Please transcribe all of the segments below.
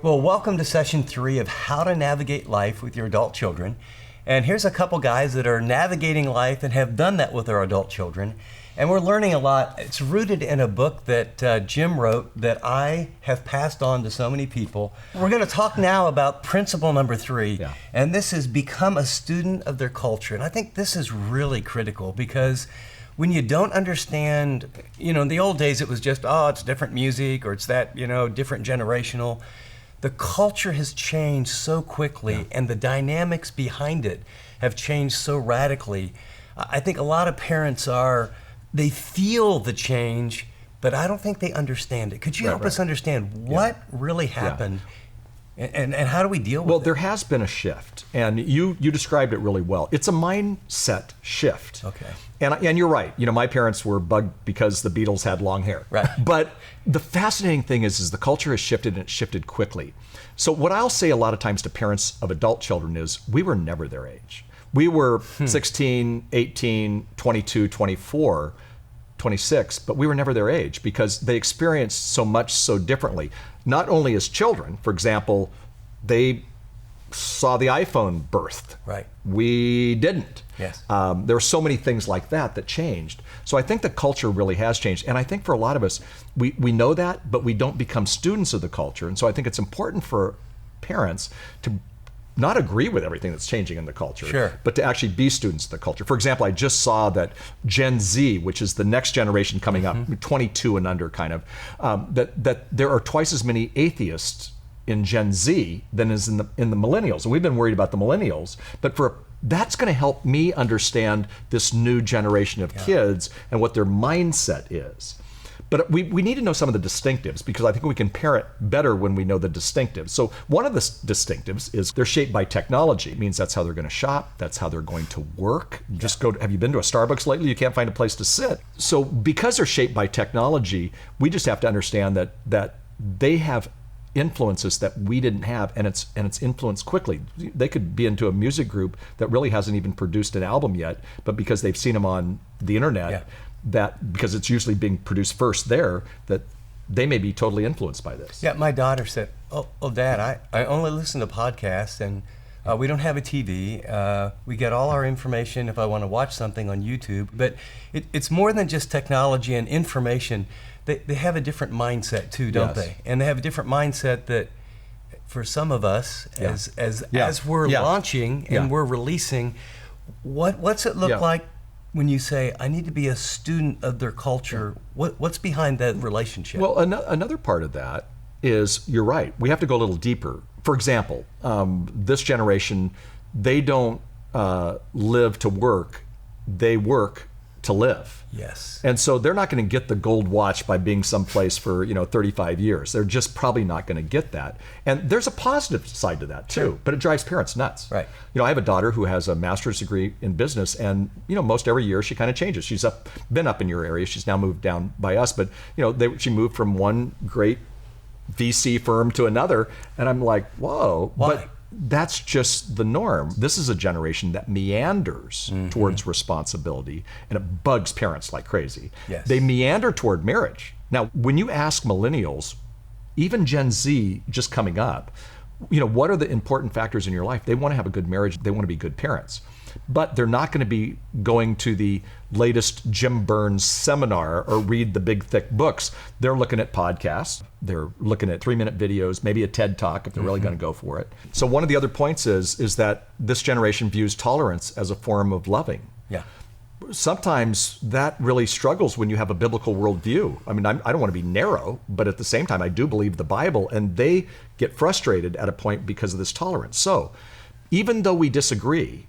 Well, welcome to session 3 of How to Navigate Life with Your Adult Children. And here's a couple guys that are navigating life and have done that with their adult children. And we're learning a lot. It's rooted in a book that Jim wrote that I have passed on to so many people. We're going to talk now about principle number 3. And this is become a student of their culture. And I think this is really critical because when you don't understand, in the old days it was just, it's different music or it's that, different generational. The culture has changed so quickly and the dynamics behind it have changed so radically. I think a lot of parents they feel the change, but I don't think they understand it. Could you help us understand what really happened and how do we deal with it? Well, there has been a shift, and you described it really well. It's a mindset shift. Okay. And you're right. My parents were bugged because the Beatles had long hair. Right. But the fascinating thing is the culture has shifted, and it shifted quickly. So what I'll say a lot of times to parents of adult children is we were never their age. We were 16, 18, 22, 24, 26, but we were never their age because they experienced so much so differently. Not only as children, for example, they saw the iPhone birthed. Right. We didn't. Yes. There were so many things like that changed. So I think the culture really has changed. And I think for a lot of us, we know that, but we don't become students of the culture. And so I think it's important for parents to not agree with everything that's changing in the culture, but to actually be students of the culture. For example, I just saw that Gen Z, which is the next generation coming up, 22 and under kind of, that there are twice as many atheists in Gen Z than is in the millennials. And we've been worried about the millennials, but that's going to help me understand this new generation of kids and what their mindset is. But we need to know some of the distinctives because I think we can parent better when we know the distinctives. So one of the distinctives is they're shaped by technology. It means that's how they're going to shop. That's how they're going to work. Have you been to a Starbucks lately? You can't find a place to sit. So because they're shaped by technology, we just have to understand that they have influences that we didn't have, and it's influenced quickly. They could be into a music group that really hasn't even produced an album yet, but because they've seen them on the internet, that because it's usually being produced first there, that they may be totally influenced by this. Yeah, my daughter said, oh Dad, I only listen to podcasts and we don't have a TV. We get all our information if I want to watch something on YouTube. But it's more than just technology and information. They have a different mindset too, don't they? And they have a different mindset that for some of us, as we're launching and we're releasing, what's it look like when you say, I need to be a student of their culture? What's behind that relationship? Well, another part of that is, you're right, we have to go a little deeper. For example, this generation, they don't live to work, they work to live. Yes. And so they're not going to get the gold watch by being someplace for 35 years. They're just probably not going to get that. And there's a positive side to that too, but it drives parents nuts. Right. I have a daughter who has a master's degree in business, and most every year she kind of changes. She's been up in your area. She's now moved down by us, but she moved from one great VC firm to another, and I'm like, whoa. Why? But that's just the norm. This is a generation that meanders towards responsibility, and it bugs parents like crazy. Yes. They meander toward marriage. Now, when you ask millennials, even Gen Z just coming up, what are the important factors in your life? They want to have a good marriage. They want to be good parents. But they're not going to be going to the latest Jim Burns seminar or read the big thick books. They're looking at podcasts. They're looking at 3-minute videos, maybe a TED Talk if they're really going to go for it. So one of the other points is that this generation views tolerance as a form of loving. Yeah. Sometimes that really struggles when you have a biblical worldview. I mean, I don't want to be narrow, but at the same time, I do believe the Bible, and they get frustrated at a point because of this tolerance. So even though we disagree,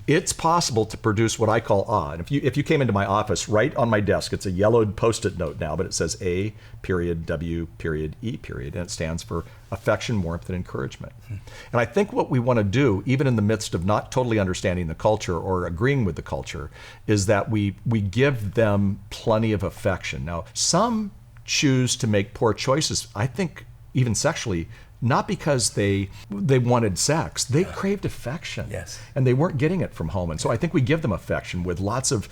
it's possible to produce what I call awe. And if you came into my office, right on my desk, it's a yellowed Post-it note now, but it says A period W period E period, and it stands for affection, warmth, and encouragement. And I think what we want to do, even in the midst of not totally understanding the culture or agreeing with the culture, is that we give them plenty of affection. Now, some choose to make poor choices, I think even sexually, not because they wanted sex. They craved affection. Yes. And they weren't getting it from home. And so I think we give them affection with lots of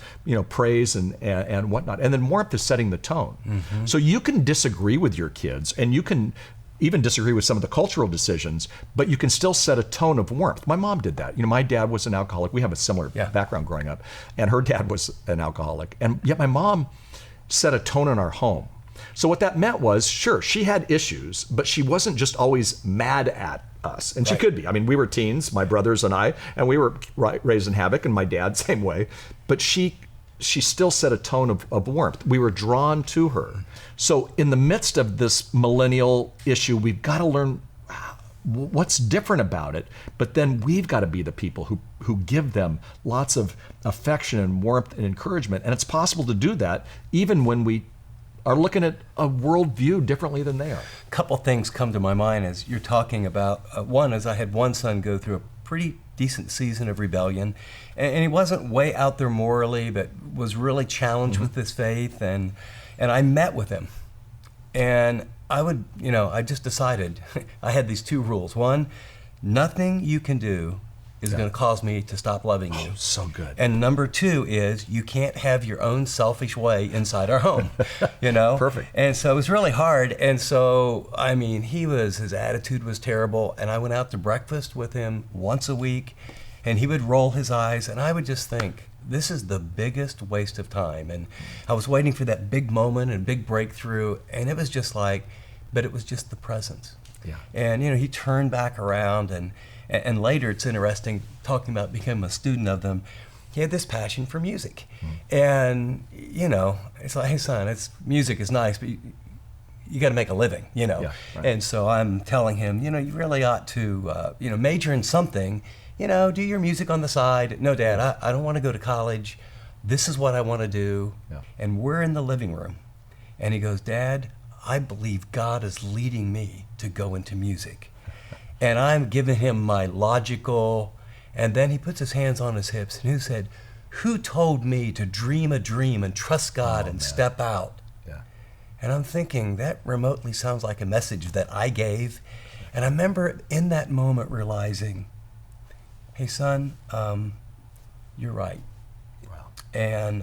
praise and whatnot. And then warmth is setting the tone. So you can disagree with your kids, and you can even disagree with some of the cultural decisions, but you can still set a tone of warmth. My mom did that. My dad was an alcoholic. We have a similar background growing up, and her dad was an alcoholic. And yet my mom set a tone in our home. So what that meant was, sure, she had issues, but she wasn't just always mad at us. And she could be. I mean, we were teens, my brothers and I, and we were raised in havoc, and my dad, same way. But she still set a tone of warmth. We were drawn to her. So in the midst of this millennial issue, we've got to learn what's different about it, but then we've got to be the people who give them lots of affection and warmth and encouragement. And it's possible to do that even when we are looking at a worldview differently than they are. A couple things come to my mind as you're talking about. One is I had one son go through a pretty decent season of rebellion, and he wasn't way out there morally, but was really challenged with his faith, and I met with him. And I just decided, I had these two rules. One, nothing you can do is going to cause me to stop loving you. Oh, so good. And number two is you can't have your own selfish way inside our home, Perfect. And so it was really hard. And so, his attitude was terrible. And I went out to breakfast with him once a week, and he would roll his eyes, and I would just think, this is the biggest waste of time. And I was waiting for that big moment and big breakthrough, and it was just but it was just the presence. Yeah. And, he turned back around, and later it's interesting talking about becoming a student of them. He had this passion for music. And, it's like, hey, son, music is nice, but you got to make a living, Yeah, right. And so I'm telling him, you really ought to, major in something, do your music on the side. No, Dad, I don't want to go to college. This is what I want to do. Yeah. And we're in the living room. And he goes, Dad, I believe God is leading me to go into music. And I'm giving him my logical, and then he puts his hands on his hips, and he said, who told me to dream a dream and trust God and step out? Yeah. And I'm thinking, that remotely sounds like a message that I gave. And I remember in that moment realizing, hey, son, you're right. Wow. And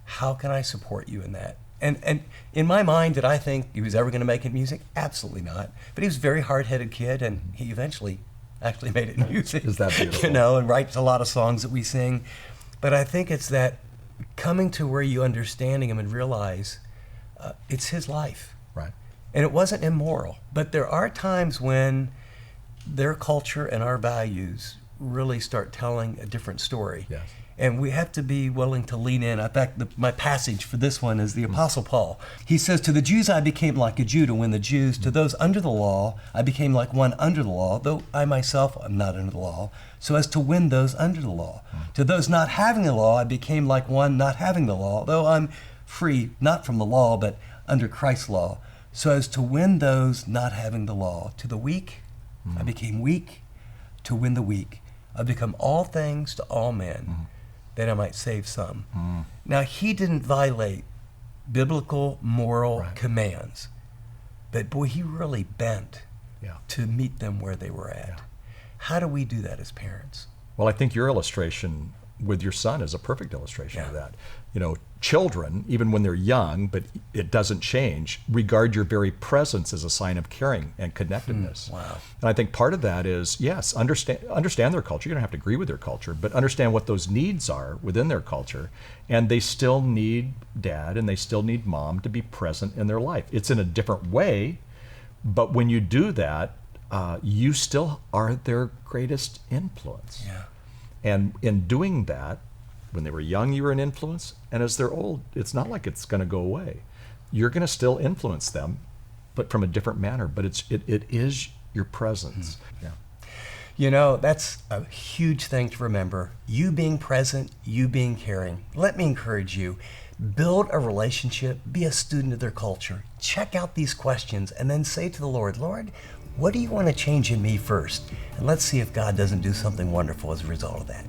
how can I support you in that? And in my mind, did I think he was ever going to make it in music? Absolutely not. But he was a very hard-headed kid, and he eventually actually made it in music. Is that beautiful? And writes a lot of songs that we sing. But I think it's that coming to where you understanding him and realize it's his life. Right. And it wasn't immoral. But there are times when their culture and our values really start telling a different story. Yes. And we have to be willing to lean in. In fact, my passage for this one is the Apostle Paul. He says, to the Jews I became like a Jew to win the Jews. To those under the law, I became like one under the law, though I myself am not under the law, so as to win those under the law. To those not having the law, I became like one not having the law, though I'm free, not from the law, but under Christ's law, so as to win those not having the law. To the weak, I became weak to win the weak. I've become all things to all men, that I might save some. Now, he didn't violate biblical moral commands, but boy, he really bent to meet them where they were at. Yeah. How do we do that as parents? Well, I think your illustration with your son is a perfect illustration of that. Children, even when they're young, but it doesn't change, regard your very presence as a sign of caring and connectedness. Wow. And I think part of that is, yes, understand their culture. You don't have to agree with their culture, but understand what those needs are within their culture. And they still need dad and they still need mom to be present in their life. It's in a different way, but when you do that, you still are their greatest influence. Yeah. And in doing that, when they were young, you were an influence. And as they're old, it's not like it's going to go away. You're going to still influence them, but from a different manner. But it is your presence. Yeah. That's a huge thing to remember. You being present, you being caring. Let me encourage you. Build a relationship. Be a student of their culture. Check out these questions and then say to the Lord, Lord, what do you want to change in me first? And let's see if God doesn't do something wonderful as a result of that.